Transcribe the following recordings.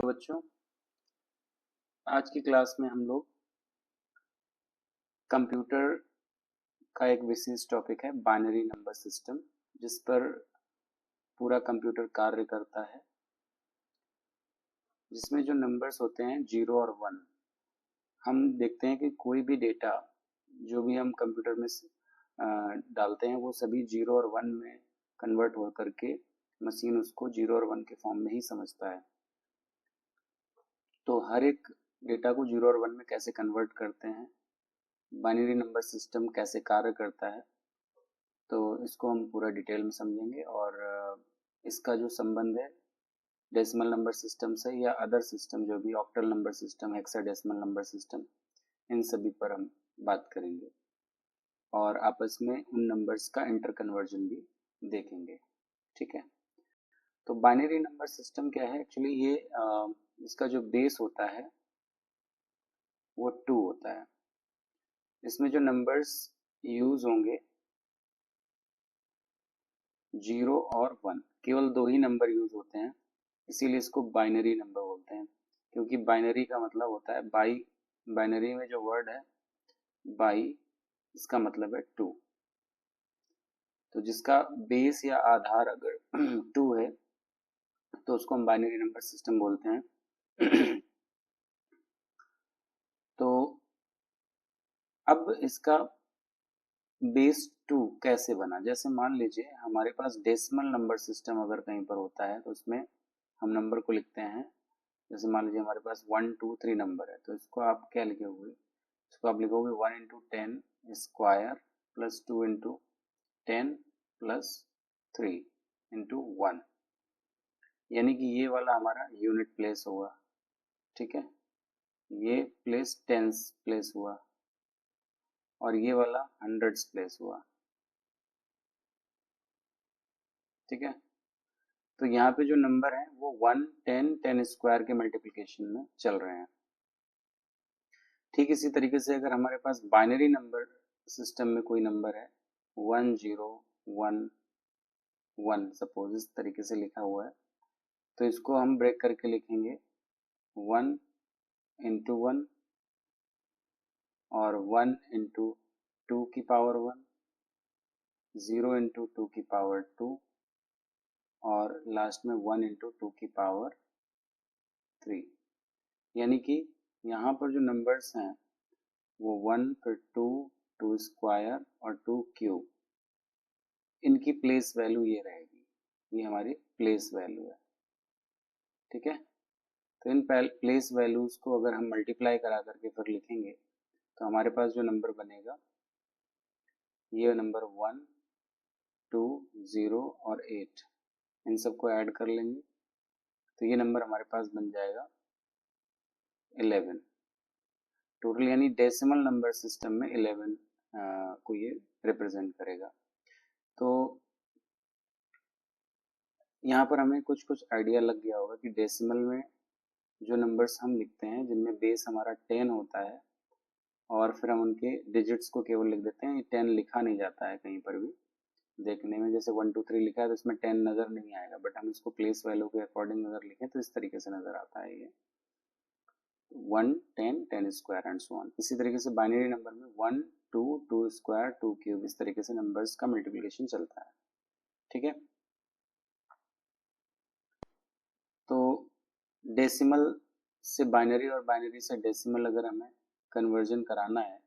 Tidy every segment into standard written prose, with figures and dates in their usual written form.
बच्चों, आज की क्लास में हम लोग कंप्यूटर का एक विशेष टॉपिक है बाइनरी नंबर सिस्टम, जिस पर पूरा कंप्यूटर कार्य करता है, जिसमें जो नंबर्स होते हैं 0 और 1। हम देखते हैं कि कोई भी डेटा जो भी हम कंप्यूटर में डालते हैं वो सभी 0 और 1 में कन्वर्ट हो करके मशीन उसको 0 और 1 के फॉर्म में ही समझता है। तो हर एक डेटा को 0 और 1 में कैसे कन्वर्ट करते हैं, बाइनरी नंबर सिस्टम कैसे कार्य करता है, तो इसको हम पूरा डिटेल में समझेंगे। और इसका जो संबंध है डेसिमल नंबर सिस्टम से या अदर सिस्टम जो भी octal number system, hexadecimal number system, इन सभी पर हम बात करेंगे और आपस में उन नंबर्स का इंटर कन्वर्जन भी देखेंगे। ठीक है, तो बाइनरी नंबर सिस्टम क्या है? एक्चुअली ये इसका जो बेस होता है वो 2 होता है। इसमें जो नंबर्स यूज होंगे 0 और 1, केवल 2 ही नंबर यूज होते हैं, इसीलिए इसको बाइनरी नंबर बोलते हैं। क्योंकि बाइनरी का मतलब होता है बाई, बाइनरी में जो वर्ड है बाई, इसका मतलब है 2। तो जिसका बेस या आधार अगर 2 है तो उसको हम बाइनरी नंबर सिस्टम बोलते हैं। तो अब इसका बेस 2 कैसे बना? जैसे मान लीजिए हमारे पास डेसिमल नंबर सिस्टम अगर कहीं पर होता है तो उसमें हम नंबर को लिखते हैं। जैसे मान लीजिए हमारे पास 1 2 3 नंबर है, तो इसको आप क्या लिखोगे? इसको आप लिखोगे 1 into 10 square plus 2 into 10 plus 3 into 1, यानी कि ये वाला हमारा यूनिट प्लेस हुआ। ठीक है, ये प्लेस टेंस प्लेस हुआ और ये वाला हंड्रेड्स प्लेस हुआ। ठीक है, तो यहाँ पे जो नंबर है वो 1 10 10 स्क्वायर के मल्टीप्लिकेशन में चल रहे हैं। ठीक इसी तरीके से अगर हमारे पास बाइनरी नंबर सिस्टम में कोई नंबर है 1 0 1 1, सपोज इस तरीके से लिखा हुआ है, तो इसको हम ब्रेक करके लिखेंगे 1 इंटू 1 और 1 इंटू 2 की पावर 1, 0 इंटू 2 की पावर 2 और लास्ट में 1 इंटू 2 की पावर 3। यानी कि यहाँ पर जो नंबर्स हैं वो 1 फिर 2 2 स्क्वायर और 2 क्यूब, इनकी प्लेस वैल्यू ये रहेगी, ये हमारी प्लेस वैल्यू है। ठीक है, तो इन प्लेस वैल्यूज को अगर हम मल्टीप्लाई करा करके फिर लिखेंगे तो हमारे पास जो नंबर बनेगा ये नंबर 1 2 0 और 8, इन सबको ऐड कर लेंगे तो ये नंबर हमारे पास बन जाएगा 11 टोटल, यानी डेसिमल नंबर सिस्टम में 11 को ये रिप्रेजेंट करेगा। तो यहाँ पर हमें कुछ कुछ आइडिया लग गया होगा कि डेसिमल में जो नंबर्स हम लिखते हैं जिनमें बेस हमारा 10 होता है और फिर हम उनके डिजिट्स को केवल लिख देते हैं, 10 लिखा नहीं जाता है कहीं पर भी। देखने में जैसे 1 2 3 लिखा है तो इसमें 10 नजर नहीं आएगा, बट हम इसको प्लेस वैल्यू के अकॉर्डिंग अगर लिखें तो इस तरीके से नजर आता है ये 1 10 10 स्क्वायर एंड सो ऑन। इसी तरीके से बाइनरी नंबर में 1 2 2 स्क्वायर 2 क्यूब, इस तरीके से नंबर्स का मल्टीप्लिकेशन चलता है। ठीक है, तो डेसिमल से बाइनरी और बाइनरी से डेसिमल अगर हमें कन्वर्जन कराना है,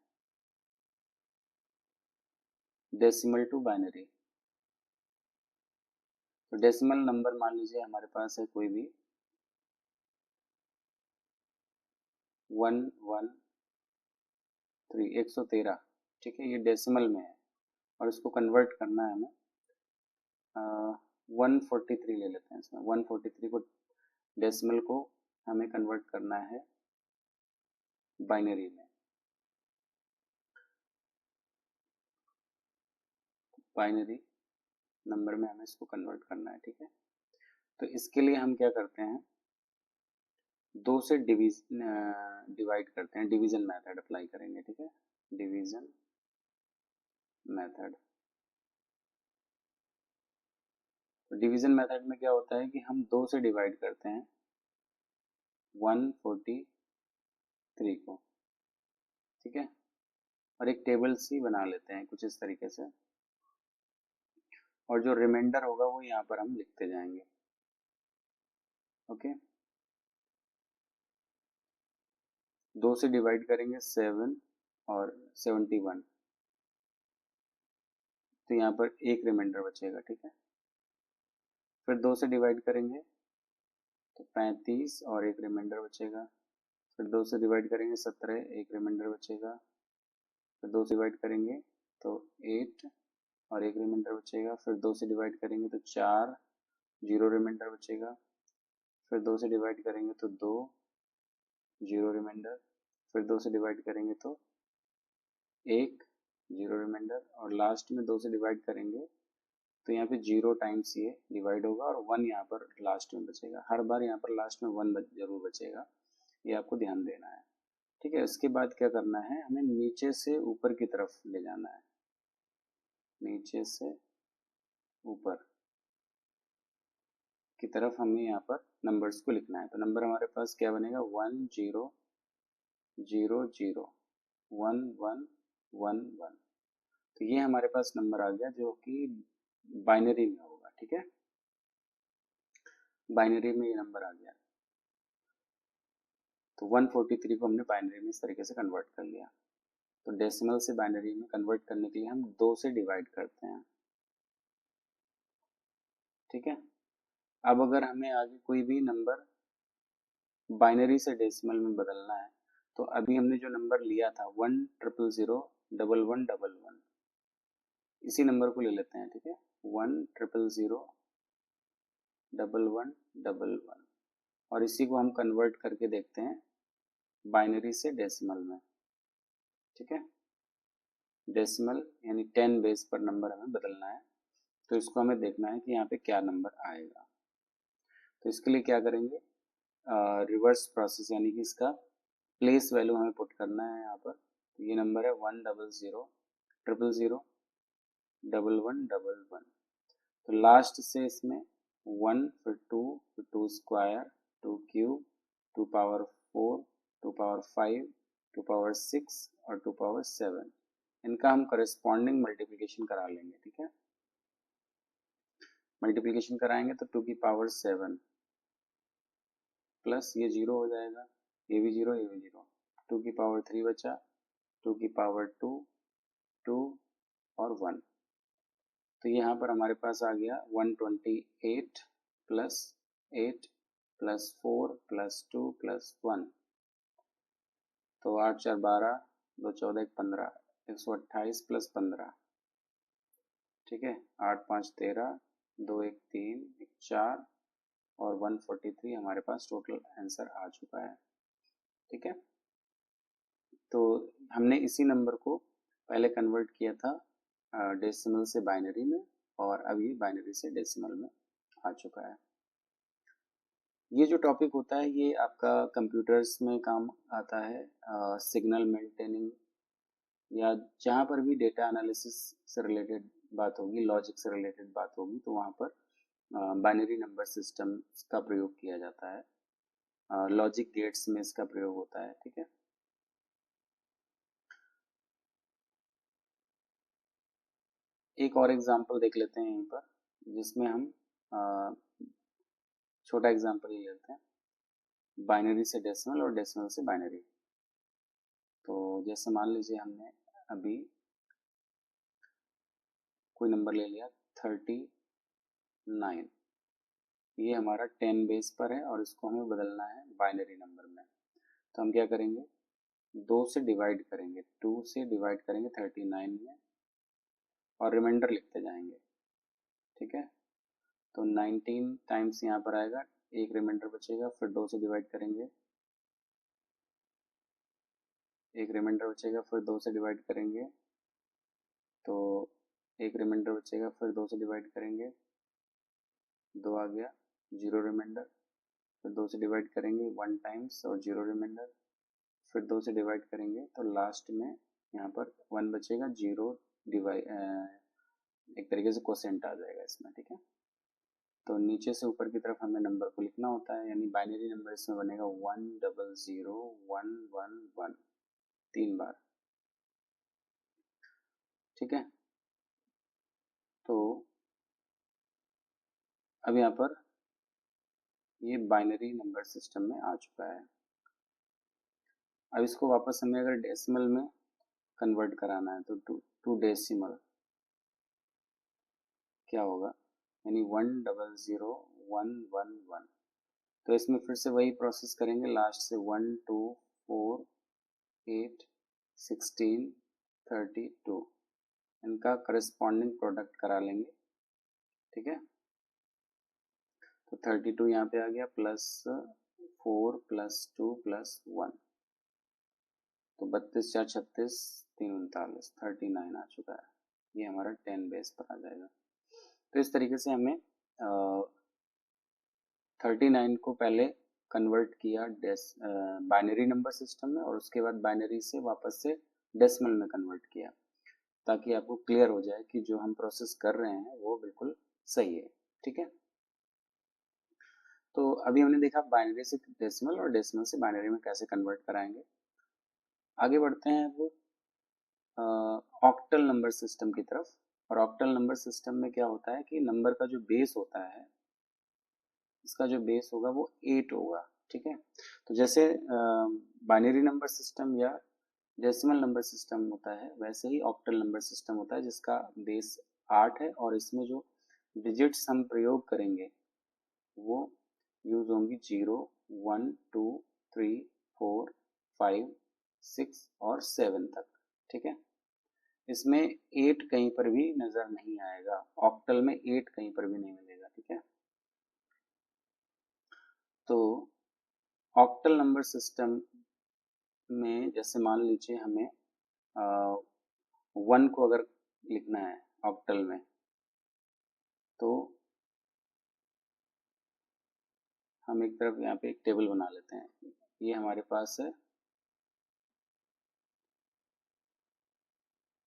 डेसिमल टू बाइनरी, तो डेसिमल नंबर मान लीजिए हमारे पास है कोई भी 1 1 3 113। ठीक है, ये डेसिमल में है और इसको कन्वर्ट करना है हमें 143 ले लेते हैं। इसमें 143 को डेसिमल को हमें कन्वर्ट करना है बाइनरी में। बाइनरी नंबर में हमें इसको कन्वर्ट करना है। ठीक है, तो इसके लिए हम क्या करते हैं, 2 से डिवाइड करते हैं, डिवीजन मेथड अप्लाई करेंगे। ठीक है, डिवीजन मेथड। तो डिवीजन मेथड में क्या होता है कि हम 2 से डिवाइड करते हैं 143 को, ठीक है। और एक टेबल सी बना लेते हैं कुछ इस तरीके से, और जो रिमाइंडर होगा वो यहाँ पर हम लिखते जाएंगे। ओके, 2 से डिवाइड करेंगे 7 और 71, तो यहाँ पर एक रिमाइंडर बचेगा, ठीक है। फिर 2 से डिवाइड करेंगे तो 35 और एक रिमाइंडर बचेगा। फिर 2 से डिवाइड करेंगे 17, एक रिमाइंडर बचेगा। फिर 2 से डिवाइड करेंगे तो 8 और एक रिमाइंडर बचेगा। फिर 2 से डिवाइड करेंगे तो 4, 0 रिमाइंडर बचेगा। फिर 2 से डिवाइड करेंगे तो 2, 0 रिमाइंडर। फिर 2 से डिवाइड करेंगे तो 1, 0 रिमाइंडर। और लास्ट में 2 से डिवाइड करेंगे तो यहाँ पे 0 टाइम्स ये डिवाइड होगा और 1 यहाँ पर लास्ट में बचेगा। हर बार यहाँ पर लास्ट में 1 जरूर बचेगा, ये आपको ध्यान देना है, ठीक है। उसके बाद क्या करना है, हमें नीचे से ऊपर की तरफ ले जाना है, नीचे से ऊपर की तरफ हमें यहाँ पर नंबर्स को लिखना है। तो नंबर हमारे पास क्या बनेगा, 1 0 0 0 1 1 1 1। तो ये हमारे पास नंबर आ गया जो कि बाइनरी में होगा, ठीक है। बाइनरी में ये नंबर आ गया, तो 143 को हमने बाइनरी में इस तरीके से कन्वर्ट कर लिया। तो डेसिमल से बाइनरी में कन्वर्ट करने के लिए हम 2 से डिवाइड करते हैं, ठीक है। अब अगर हमें आगे कोई भी नंबर बाइनरी से डेसिमल में बदलना है, तो अभी हमने जो नंबर लिया था 1 0 0 0 1 1 1 1, इसी नंबर को ले लेते हैं, ठीक है। 1 0 0 1 1 1, और इसी को हम कन्वर्ट करके देखते हैं बाइनरी से डेसिमल में, ठीक है। डेसिमल यानी 10 बेस पर नंबर हमें बदलना है, तो इसको हमें देखना है कि यहाँ पे क्या नंबर आएगा। तो इसके लिए क्या करेंगे, रिवर्स प्रोसेस, यानी कि इसका प्लेस वैल्यू हमें पुट करना है यहाँ पर। तो ये नंबर है 1 0 0 0 0 1 1 1 1। तो लास्ट से इसमें 1, फिर 2, फिर 2 square, 2 cube, 2 power 4, 2 power 5, 2 power 6 और 2 पावर 7, इनका हम करस्पॉन्डिंग मल्टीप्लिकेशन करा लेंगे, ठीक है। मल्टीप्लिकेशन कराएंगे तो 2 की पावर 7 प्लस ये 0 हो जाएगा, ये भी 0, ये भी 0, 2 की पावर 3 बचा, 2 की पावर 2, 2 और 1। तो यहाँ पर हमारे पास आ गया 128 प्लस 8 प्लस 4 प्लस 2 प्लस 1। तो 8 4 12, 2 14 1 15, 128 प्लस 15, ठीक है। 8 5 13, 2 1 3, 1 4 और 143 हमारे पास टोटल आंसर आ चुका है, ठीक है। तो हमने इसी नंबर को पहले कन्वर्ट किया था डेसिमल से बाइनरी में, और अभी बाइनरी से डेसिमल में आ चुका है। ये जो टॉपिक होता है ये आपका कंप्यूटर्स में काम आता है, सिग्नल मेंटेनिंग या जहाँ पर भी डेटा एनालिसिस से रिलेटेड बात होगी, लॉजिक से रिलेटेड बात होगी, तो वहाँ पर बाइनरी नंबर सिस्टम का प्रयोग किया जाता है, लॉजिक गेट्स में इसका प्रयोग होता है, ठीक है। एक और एग्जांपल देख लेते हैं यहीं पर, जिसमें हम छोटा एग्जांपल ले लेते हैं, बाइनरी से डेसिमल और डेसिमल से बाइनरी। तो जैसे मान लीजिए हमने अभी कोई नंबर ले लिया 39, ये हमारा 10 बेस पर है और इसको हमें बदलना है बाइनरी नंबर में। तो हम क्या करेंगे, 2 से डिवाइड करेंगे, 2 से डिवाइड करेंगे 39 में और रिमाइंडर लिखते जाएंगे, ठीक है। तो 19 टाइम्स यहाँ पर आएगा, एक रिमाइंडर बचेगा। फिर 2 से डिवाइड करेंगे, एक रिमाइंडर बचेगा। फिर 2 से डिवाइड करेंगे तो एक रिमाइंडर बचेगा। फिर 2 से डिवाइड करेंगे, 2 आ गया, 0 रिमाइंडर। फिर 2 से डिवाइड करेंगे 1 टाइम्स और 0 रिमाइंडर। फिर 2 से डिवाइड करेंगे तो लास्ट में यहाँ पर 1 बचेगा, 0 डिवाइड, एक तरीके से क्वोशेंट आ जाएगा इसमें, ठीक है। तो नीचे से ऊपर की तरफ हमें नंबर को लिखना होता है, यानी बाइनरी नंबर इसमें बनेगा 100111 3 बार। ठीक है, तो अब यहाँ पर ये बाइनरी नंबर सिस्टम में आ चुका है। अब इसको वापस हमें अगर डेसिमल में कन्वर्ट कराना है तो टू डेसिमल क्या होगा, यानी 100111। तो इसमें फिर से वही प्रोसेस करेंगे, लास्ट से 1 2 4 8 16 32 इनका करस्पॉन्डिंग प्रोडक्ट करा लेंगे। ठीक है, तो 32 यहाँ पे आ गया, प्लस 4 प्लस 2 प्लस 1, तो 32 4 36 3 39 39 आ चुका है। ये हमारा 10 बेस पर आ जाएगा। तो इस तरीके से हमें 39 को पहले कन्वर्ट किया बाइनरी नंबर सिस्टम में, और उसके बाद बाइनरी से वापस से डेसिमल में कन्वर्ट किया, ताकि आपको क्लियर हो जाए कि जो हम प्रोसेस कर रहे हैं वो बिल्कुल सही है। ठीक है, तो अभी हमने देखा बाइनरी से डेसिमल और डेसिमल से बाइनरी में कैसे कन्वर्ट कराएंगे। आगे बढ़ते हैं अब ऑक्टल नंबर सिस्टम की तरफ। और ऑक्टल नंबर सिस्टम में क्या होता है कि नंबर का जो बेस होता है, इसका जो बेस होगा वो 8 होगा। ठीक है, तो जैसे बाइनरी नंबर सिस्टम या डेसिमल नंबर सिस्टम होता है, वैसे ही ऑक्टल नंबर सिस्टम होता है जिसका बेस 8 है, और इसमें जो डिजिट्स हम प्रयोग करेंगे वो यूज होंगी 0 1 2 3 4 5 6 और 7 तक। ठीक है, इसमें 8 कहीं पर भी नजर नहीं आएगा, ऑक्टल में 8 कहीं पर भी नहीं मिलेगा। ठीक है, तो ऑक्टल नंबर सिस्टम में जैसे मान लीजिए हमें 1 को अगर लिखना है ऑक्टल में, तो हम एक तरफ यहाँ पे एक टेबल बना लेते हैं। ये हमारे पास है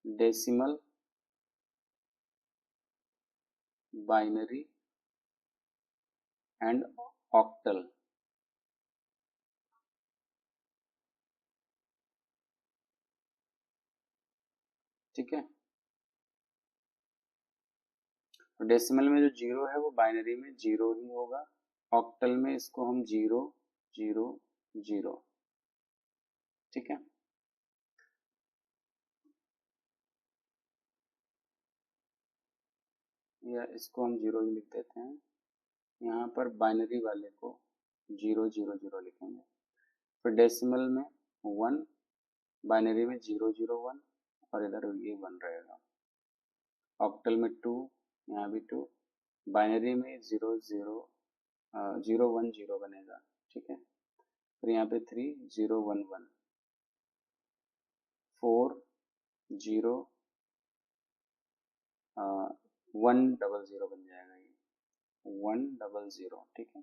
डेसिमल, बाइनरी एंड ऑक्टल। ठीक है, तो डेसिमल में जो 0 है वो बाइनरी में 0 ही होगा, ऑक्टल में इसको हम 0 0 0। ठीक है, या इसको हम 0 ही लिख देते हैं। यहाँ पर बाइनरी वाले को 0 0 0 लिखेंगे। फिर डेसिमल में 1, बाइनरी में 0 0 1, और इधर ये 1 रहेगा। ऑक्टल में 2, यहाँ भी 2, बाइनरी में 0 0 0 1 0 बनेगा। ठीक है, फिर यहाँ पे 3 0 1 1, 4 0 1 0 0 बन जाएगा, ये 1 0 0। ठीक है,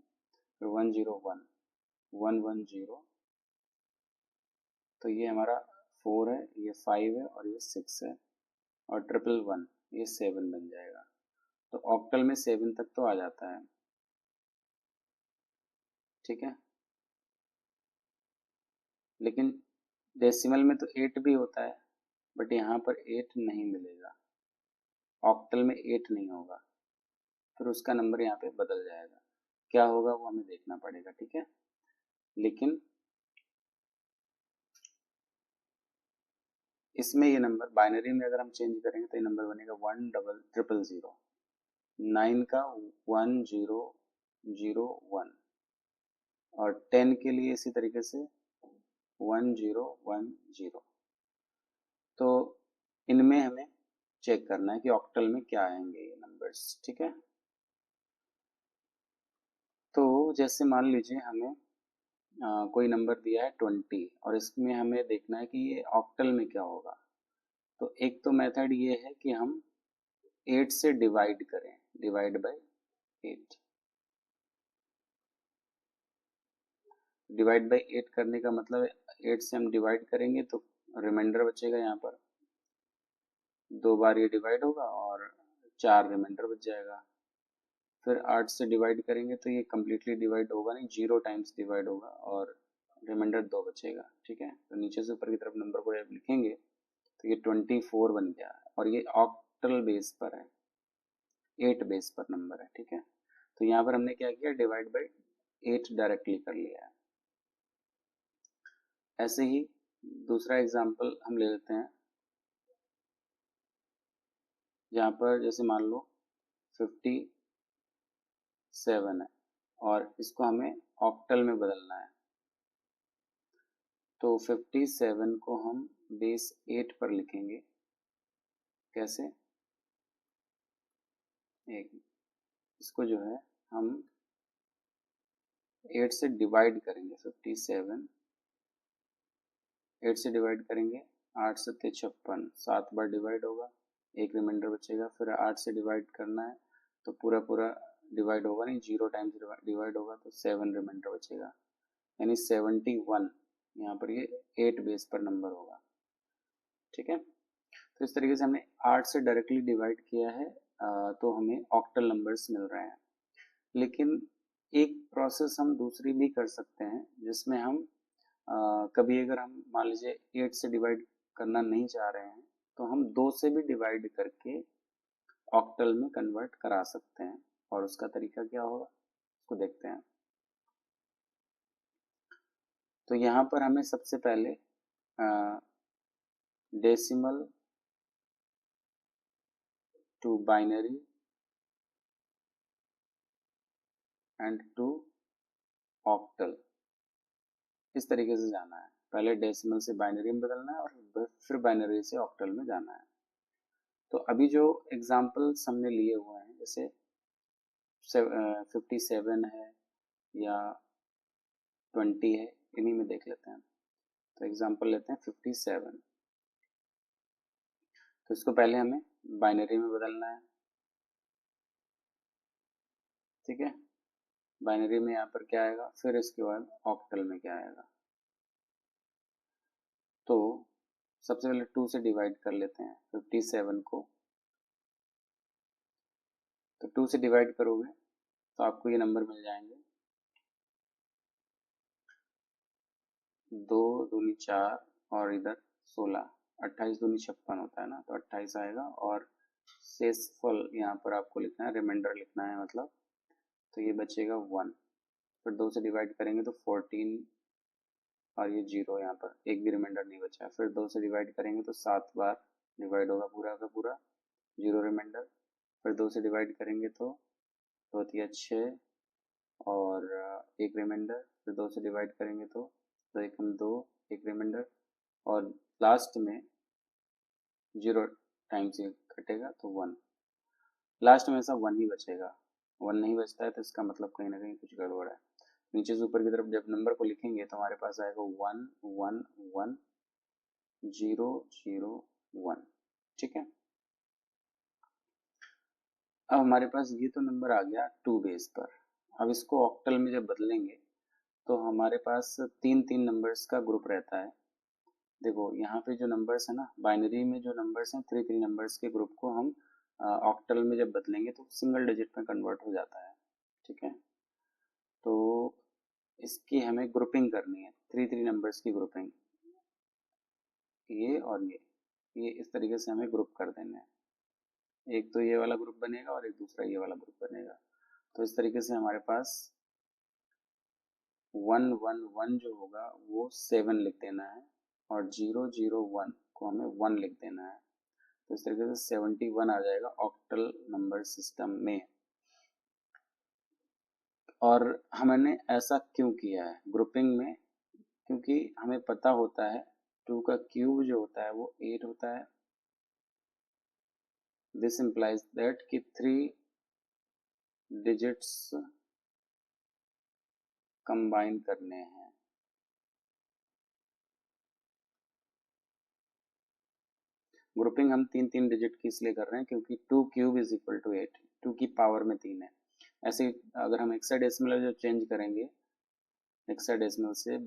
फिर 1 0 1 1 1 0, तो ये हमारा 4 है, ये 5 है और ये 6 है, और 1 ये 7 बन जाएगा। तो ऑक्टल में 7 तक तो आ जाता है। ठीक है, लेकिन डेसिमल में तो 8 भी होता है, बट यहाँ पर 8 नहीं मिलेगा, ऑक्टल में 8 नहीं होगा, फिर उसका नंबर यहाँ पे बदल जाएगा। क्या होगा वो हमें देखना पड़ेगा। ठीक है, लेकिन इसमें ये नंबर बाइनरी में अगर हम चेंज करेंगे तो ये नंबर बनेगा 1 0 0 0। 9 का 1 0 0 1, और 10 के लिए इसी तरीके से 1 0 1 0। तो इनमें हमें चेक करना है कि ऑक्टल में क्या आएंगे ये नंबर्स। ठीक है, तो जैसे मान लीजिए हमें कोई नंबर दिया है 20, और इसमें हमें देखना है कि ये ऑक्टल में क्या होगा। तो एक तो मेथड ये है कि हम 8 से डिवाइड करें, डिवाइड बाय 8। डिवाइड बाय 8 करने का मतलब 8 से हम डिवाइड करेंगे तो रिमाइंडर बचेगा, यहाँ पर 2 बार ये डिवाइड होगा और 4 रिमाइंडर बच जाएगा। फिर 8 से डिवाइड करेंगे तो ये कम्प्लीटली डिवाइड होगा नहीं, 0 टाइम्स डिवाइड होगा और रिमाइंडर 2 बचेगा। ठीक है, तो नीचे से ऊपर की तरफ नंबर को जब लिखेंगे तो ये 24 बन गया और ये ऑक्टल बेस पर है, 8 बेस पर नंबर है। ठीक है, तो यहाँ पर हमने क्या किया, डिवाइड बाई 8 डायरेक्टली कर लिया है। ऐसे ही दूसरा एग्जाम्पल हम ले लेते हैं, जहाँ पर जैसे मान लो 57 है और इसको हमें ऑक्टल में बदलना है। तो 57 को हम बेस 8 पर लिखेंगे। कैसे? एक इसको जो है हम 8 से डिवाइड करेंगे, 57 8 से डिवाइड करेंगे, 8 सत्ते 56, 7 बार डिवाइड होगा, एक रिमाइंडर बचेगा। फिर 8 से डिवाइड करना है तो पूरा पूरा डिवाइड होगा नहीं, 0 टाइम्स डिवाइड होगा तो 7 रिमाइंडर बचेगा, यानी 71 यहाँ पर ये 8 बेस पर नंबर होगा। ठीक है, तो इस तरीके से हमने 8 से डायरेक्टली डिवाइड किया है, तो हमें ऑक्टल नंबर्स मिल रहे हैं। लेकिन एक प्रोसेस हम दूसरी भी कर सकते हैं, जिसमें हम कभी अगर हम मान लीजिए 8 से डिवाइड करना नहीं चाह रहे हैं तो हम 2 से भी डिवाइड करके ऑक्टल में कन्वर्ट करा सकते हैं। और उसका तरीका क्या होगा उसको देखते हैं। तो यहाँ पर हमें सबसे पहले decimal to binary and to octal इस तरीके से जाना है। पहले डेसिमल से बाइनरी में बदलना है और फिर बाइनरी से ऑक्टल में जाना है। तो अभी जो एग्जाम्पल्स हमने लिए हुए हैं, जैसे 57 है या 20 है, इन्हीं में देख लेते हैं। तो एग्जाम्पल लेते हैं 57। तो इसको पहले हमें बाइनरी में बदलना है। ठीक है, बाइनरी में यहाँ पर क्या आएगा, फिर इसके बाद ऑक्टल में क्या आएगा। तो सबसे पहले 2 से डिवाइड कर लेते हैं 57 को। तो 2 से डिवाइड करोगे तो आपको ये नंबर मिल जाएंगे, 2 दूनी 4 और इधर 16, 28 दूनी 56 होता है ना, तो 28 आएगा। और शेषफल यहाँ पर आपको लिखना है, रिमाइंडर लिखना है मतलब, तो ये बचेगा 1। फिर 2 से डिवाइड करेंगे तो 14 और ये 0, यहाँ पर एक भी रिमाइंडर नहीं बचा। फिर 2 से डिवाइड करेंगे तो 7 बार डिवाइड होगा पूरा का पूरा, 0 रिमाइंडर। फिर 2 से डिवाइड करेंगे तो 2 तिया 6 और एक रिमाइंडर। फिर 2 से डिवाइड करेंगे तो 2 एकम 2, एक रिमाइंडर। और लास्ट में 0 टाइम्स ये कटेगा तो 1, लास्ट में ऐसा 1 ही बचेगा। 1 नहीं बचता है तो इसका मतलब कहीं ना कहीं कुछ गड़बड़ है। नीचे से ऊपर की तरफ जब नंबर को लिखेंगे तो हमारे पास आएगा 1 1 1 0 0 1। ठीक है, अब हमारे पास ये तो नंबर आ गया 2 बेस पर। अब इसको ऑक्टल में जब बदलेंगे तो हमारे पास 3 नंबर्स का ग्रुप रहता है। देखो यहाँ पे जो नंबर्स है ना, बाइनरी में जो नंबर्स हैं 3 नंबर्स के ग्रुप को हम ऑक्टल में जब बदलेंगे तो सिंगल डिजिट में कन्वर्ट हो जाता है। ठीक है, तो इसकी हमें ग्रुपिंग करनी है, 3 नंबर्स की ग्रुपिंग, ये और ये इस तरीके से हमें ग्रुप कर देना है। एक तो ये वाला ग्रुप बनेगा और एक दूसरा ये वाला ग्रुप बनेगा। तो इस तरीके से हमारे पास 1 1 1 जो होगा वो 7 लिख देना है और 0 0 1 को हमें 1 लिख देना है। तो इस तरीके से 71 आ जाएगा ऑक्टल नंबर सिस्टम में। और हमने ऐसा क्यों किया है ग्रुपिंग में, क्योंकि हमें पता होता है 2 का क्यूब जो होता है वो 8 होता है। दिस इंप्लाइज दैट कि 3 डिजिट्स कंबाइन करने हैं। ग्रुपिंग हम 3 डिजिट की इसलिए कर रहे हैं क्योंकि 2 क्यूब इज इक्वल टू 8, 2 की पावर में 3 है। ऐसे अगर हम हेक्साडेसिमल जो चेंज करेंगे हेक्साडेसिमल से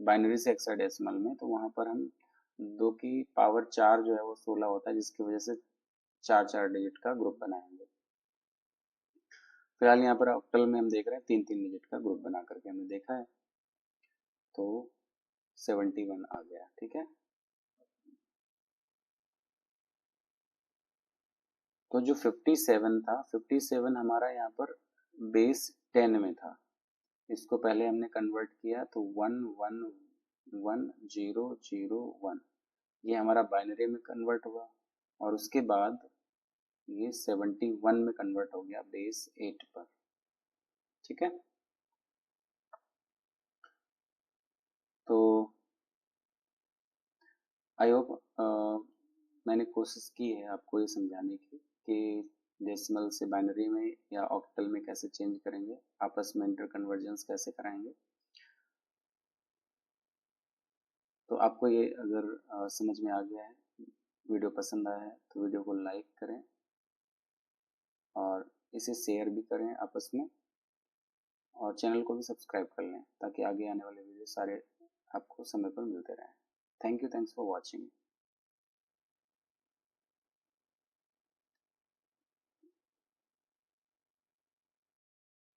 बाइनरी से हेक्साडेसिमल में, तो वहां पर हम 2 की पावर 4 जो है वो 16 होता है, जिसकी वजह से 4 4 डिजिट का ग्रुप बनाएंगे। फिलहाल यहाँ पर ऑक्टल में हम देख रहे हैं 3-3 डिजिट का ग्रुप बना करके हमने देखा है, तो 71 आ गया। ठीक है, तो जो 57 था, 57 हमारा यहाँ पर बेस 10 में था। इसको पहले हमने कन्वर्ट किया तो 1111001 ये हमारा बाइनरी में कन्वर्ट हुआ, और उसके बाद ये 71 में कन्वर्ट हो गया बेस 8 पर। ठीक है, तो आई होप मैंने कोशिश की है आपको ये समझाने की कि डेसिमल से बाइनरी में या ऑक्टल में कैसे चेंज करेंगे, आपस में इंटर कन्वर्जेंस कैसे कराएंगे। तो आपको ये अगर समझ में आ गया है, वीडियो पसंद आया है, तो वीडियो को लाइक करें और इसे शेयर भी करें आपस में, और चैनल को भी सब्सक्राइब कर लें ताकि आगे आने वाले वीडियो सारे आपको समय पर मिलते रहें। Thank you, thanks for watching.